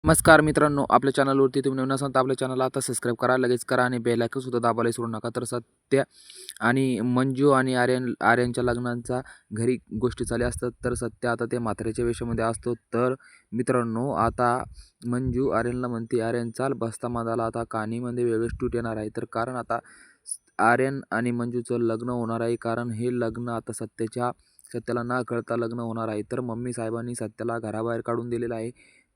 नमस्कार मित्रांनो, आपल्या चॅनलवरती तुम्ही नवीन असाल तर आपल्या चॅनलला आता सबस्क्राईब करा, लगेच करा आणि बेल आयकॉन सुद्धा दाबायला विसरू नका. तर सत्य आणि मंजू आणि आर्यनच्या लग्नाचा घरी गोष्टी चालल्या असतात. तर सत्य आता ते म्हाताऱ्याच्या वेशामध्ये असतो. तर मित्रांनो, आता मंजू आर्यनला म्हणते, आर्यन चाल बसता मधाला, आता कहाणीमध्ये वेगळंच ट्विट येणार आहे. तर कारण आता आर्यन आणि मंजूचं लग्न होणार आहे. कारण हे लग्न आता सत्याला न कळता लग्न होणार आहे. तर मम्मी साहेबांनी सत्याला घराबाहेर काढून दिलेलं आहे.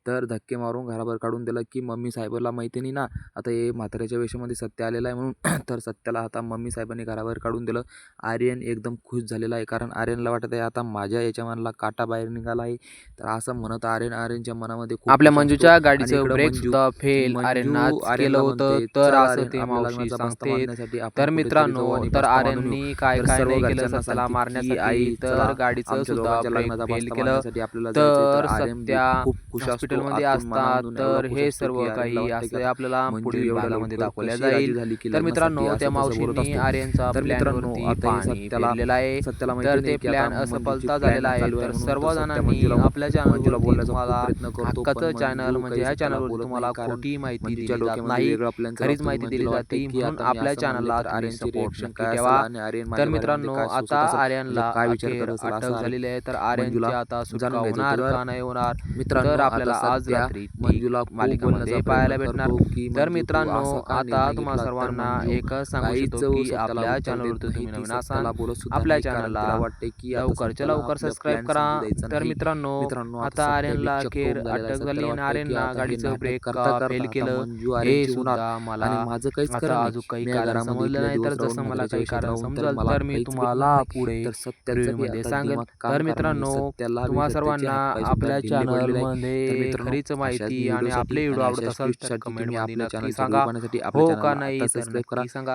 तर धक्के मारून घराबाहेर काढून दिलं की मम्मी साहेबाला माहिती नाही ना, आता हे म्हाताऱ्याच्या वेशामध्ये सत्य आलेला आहे म्हणून. तर सत्याला आता मम्मी साहेबांनी घराबाहेर काढून दिलं. आर्यन एकदम खुश झालेला आहे, कारण आर्यनला वाटत आहे आता माझ्या याच्या मनाला काटा बाहेर निघाला आहे. तर असं म्हणत आर्यनच्या मनामध्ये खूप आपल्या खुश असतो. मंजूच्या आणि गाडीचं इकडं ब्रेक सुद्धा फेल आर्यननाच केलं आर्यनला होतं. म्हणते, तर चल असं आर्यन, ते आपल्या मावशी लग्नाचा बस्ता सांगते. बांधण्यासाठी आपण तर कुठेतरी मित्रांनो, जाऊ आणि तर बस्ता बांधून येऊ. आर्यननी काय तर काय सर्व नाही केलं घरच्यांना सत्याला सांगते की मारण्यासाठी. आई तर चला, गाडीचं आमच्या सुद्धा दोघांच्या ब्रेक लग्नाचा फेल बस्ता केलं. बांधण्यासाठी आपल्याला जायचं. तर तर आर्यन बी सत्या खूप खुश असतो, हॉस्पिटलमध्ये आतून असतात. मनामधून एवढा तर खुश हे असतो सर्व की आर्यनला काही वाटते की असं आता आपल्याला मंजू पुढील एवढ्या भागामध्ये लवकर दाखवल्या कशी राजी जाईल. झाली की तर लग्नासाठी, मित्रांनो, त्या असं तसं बोलत मावशींनी असतो. आर्यनचा तर मित्रांनो, प्लॅनवरती आता हे पाणी सत्याला फेरलेलं आहे. माहिती तर नाही ते की आता प्लॅन मंजूची असफलता झालेला प्लॅन आहे. चालू आहे तर म्हणून. तर सत्या सर्वजणांनी आपल्या मंजूला चॅनलवरती बोलण्याचा खूप तुम्हाला प्रयत्न करतो, पण हक्काचं चॅनल मंजू म्हणजे काही ह्या सत्याला चॅनलवरती बोलत नाही. तुम्हाला कारण खोटी माहिती मंजूच्या दिली जात डोक्यामध्ये नाही, वेगळा प्लॅन चालू खरीच असतो. माहिती दिली मंजूला वाटते जाते. की म्हणून आता मी आपल्या असं म्हणले चॅनलला तर तुम्ही आर्यनची सपोर्ट रिएक्शन नक्की काय असेल ठेवा. आणि आर्यन तर माझ्या बारेमध्ये मित्रांनो, काय आता सोचत असेल, म्हणजे आर्यनला काय विचार अखेर करत असेल, अटक असं झालेली आहे. तर मंजूला आर्यनची आता सुटका जाणून घ्यायचं होणार होतं. तर का नाही होणार, तर मित्रांनो, आता आपल्याला आज सध्या रात्री मंजूला खूप बोलण्याचा मालिकामध्ये प्रयत्न पाहायला भेटणार. करतो की तर मंजू तू मित्रांनो, असा का आता निर्णय तुम्हा घेतला. तर सर्वांना मंजू एकच सांगू काहीच इच्छितो की सत्याला आपल्या उत्तर देत चॅनलवरती नाही. तुम्ही ती नवीन असाल, सत्याला बोलत सुद्धा आपल्या नाही, कारण तिला चॅनलला वाटते की आता लवकरच्या सत्याला लवकर आपलं सबस्क्राईब प्लॅन करा. समजू द्यायचा तर नाही. मित्रांनो, मित्रांनो, आता आता सत्य बी आर्यनला चक्क अखेर होऊन झालेला आहे. अटक झाली सत्याला आणि वाटतंय की आर्यनला आता हे गाडीचं नाटक ब्रेक करता का फेल करता आता केलं मंजू हे आर्यनची होणार सुद्धा आणि मला माझं काहीच आता खरं नाही. अजून काही मी कारण घरामध्ये समजलं इथल्या नाही. तर दिवस राहून जसं मला म्हाताऱ्याच्या काही वेशात कारण राहून तर समजेल मला तर मी काहीच भेटणार तुम्हाला नाही. पुढे तर सत्याचं बी रिव्ह्यूमध्ये आता सांगेल. दिमाग काम तर करणार नाही. मित्रांनो, सत्याला बी तुम्हा सत्याचे सर्वांना हातपाय सुद्धा आपल्या ढिल्ले पडलेले आहे. तर चॅनलमध्ये मित्रांनो, खरीच अशाच माहिती आणि व्हिडिओसाठी आपले आणि व्हिडिओ आवडत अशाच असेल तर ट्विटसाठी तुम्ही कमेंटमध्ये आपल्या नक्की चॅनलचे रिव्ह्यू सांगा, पाहण्यासाठी आपल्या हो का चॅनलला आता नाही तर सबस्क्राईब करा. नक्की सांगा.